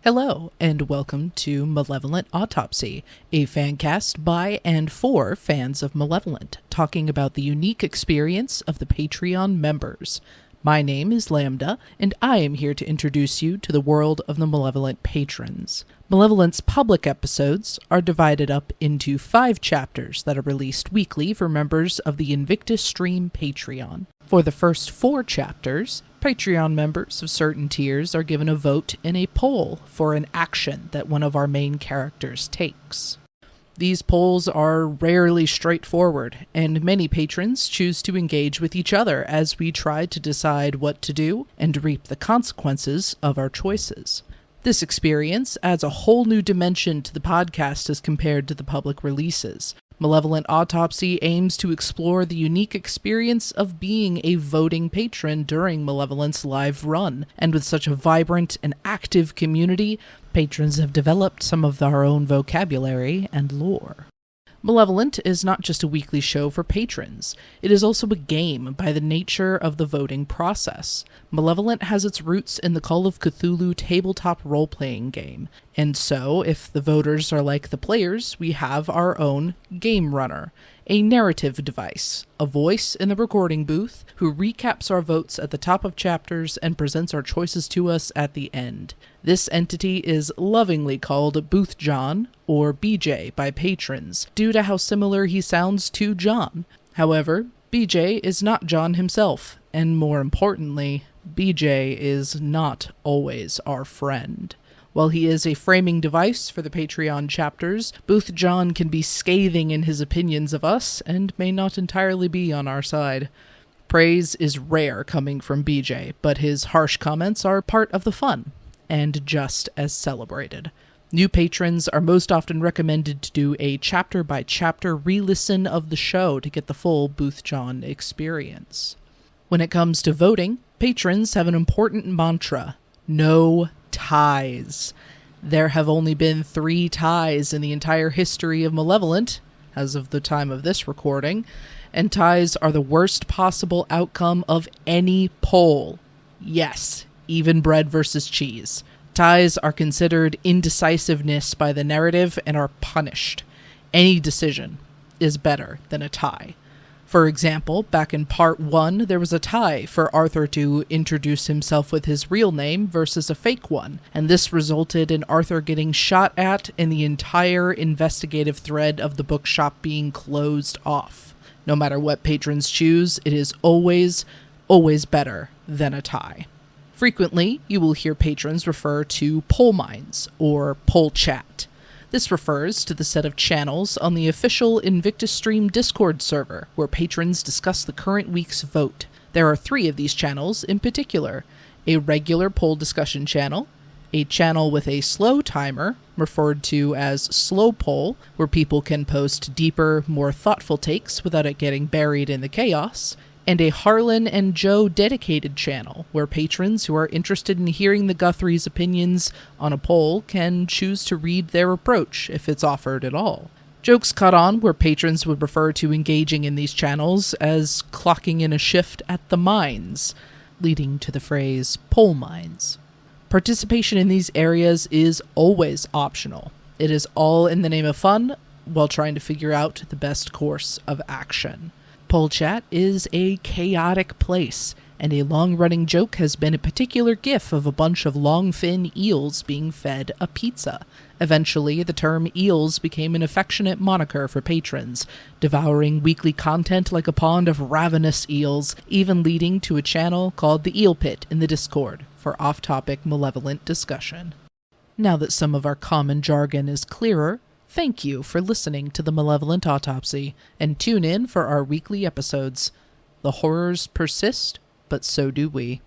Hello, and welcome to Malevolent Autopsy, a fancast by and for fans of Malevolent, talking about the unique experience of the Patreon members. My name is Lambda, and I am here to introduce you to the world of the Malevolent patrons. Malevolent's public episodes are divided up into 5 chapters that are released weekly for members of the Invictus Stream Patreon. For the first 4 chapters, Patreon members of certain tiers are given a vote in a poll for an action that one of our main characters takes. These polls are rarely straightforward, and many patrons choose to engage with each other as we try to decide what to do and reap the consequences of our choices. This experience adds a whole new dimension to the podcast as compared to the public releases. Malevolent Autopsy aims to explore the unique experience of being a voting patron during Malevolent's live run, and with such a vibrant and active community, patrons have developed some of our own vocabulary and lore. Malevolent is not just a weekly show for patrons, it is also a game by the nature of the voting process. Malevolent has its roots in the Call of Cthulhu tabletop role-playing game, and so, if the voters are like the players, we have our own Game Runner, a narrative device, a voice in the recording booth who recaps our votes at the top of chapters and presents our choices to us at the end. This entity is lovingly called Booth John, or BJ, by patrons, due to how similar he sounds to John. However, BJ is not John himself, and more importantly, BJ is not always our friend. While he is a framing device for the Patreon chapters, Booth John can be scathing in his opinions of us and may not entirely be on our side. Praise is rare coming from BJ, but his harsh comments are part of the fun, and just as celebrated. New patrons are most often recommended to do a chapter-by-chapter re-listen of the show to get the full Booth John experience. When it comes to voting, patrons have an important mantra: no ties. There have only been 3 ties in the entire history of Malevolent, as of the time of this recording, and ties are the worst possible outcome of any poll. Yes, even bread versus cheese. Ties are considered indecisiveness by the narrative and are punished. Any decision is better than a tie. For example, back in Part 1, there was a tie for Arthur to introduce himself with his real name versus a fake one, and this resulted in Arthur getting shot at and the entire investigative thread of the bookshop being closed off. No matter what patrons choose, it is always better than a tie. Frequently, you will hear patrons refer to poll minds, or poll chat. This refers to the set of channels on the official Invictus Stream Discord server, where patrons discuss the current week's vote. There are 3 of these channels in particular: a regular poll discussion channel, a channel with a slow timer, referred to as slow poll, where people can post deeper, more thoughtful takes without it getting buried in the chaos, and a Harlan and Joe dedicated channel, where patrons who are interested in hearing the Guthrie's opinions on a poll can choose to read their approach, if it's offered at all. Jokes caught on where patrons would refer to engaging in these channels as clocking in a shift at the mines, leading to the phrase poll mines. Participation in these areas is always optional. It is all in the name of fun, while trying to figure out the best course of action. Poll chat is a chaotic place, and a long-running joke has been a particular gif of a bunch of long-fin eels being fed a pizza. Eventually, the term eels became an affectionate moniker for patrons, devouring weekly content like a pond of ravenous eels, even leading to a channel called the Eel Pit in the Discord for off-topic malevolent discussion. Now that some of our common jargon is clearer, thank you for listening to the Malevolent Autopsy, and tune in for our weekly episodes. The horrors persist, but so do we.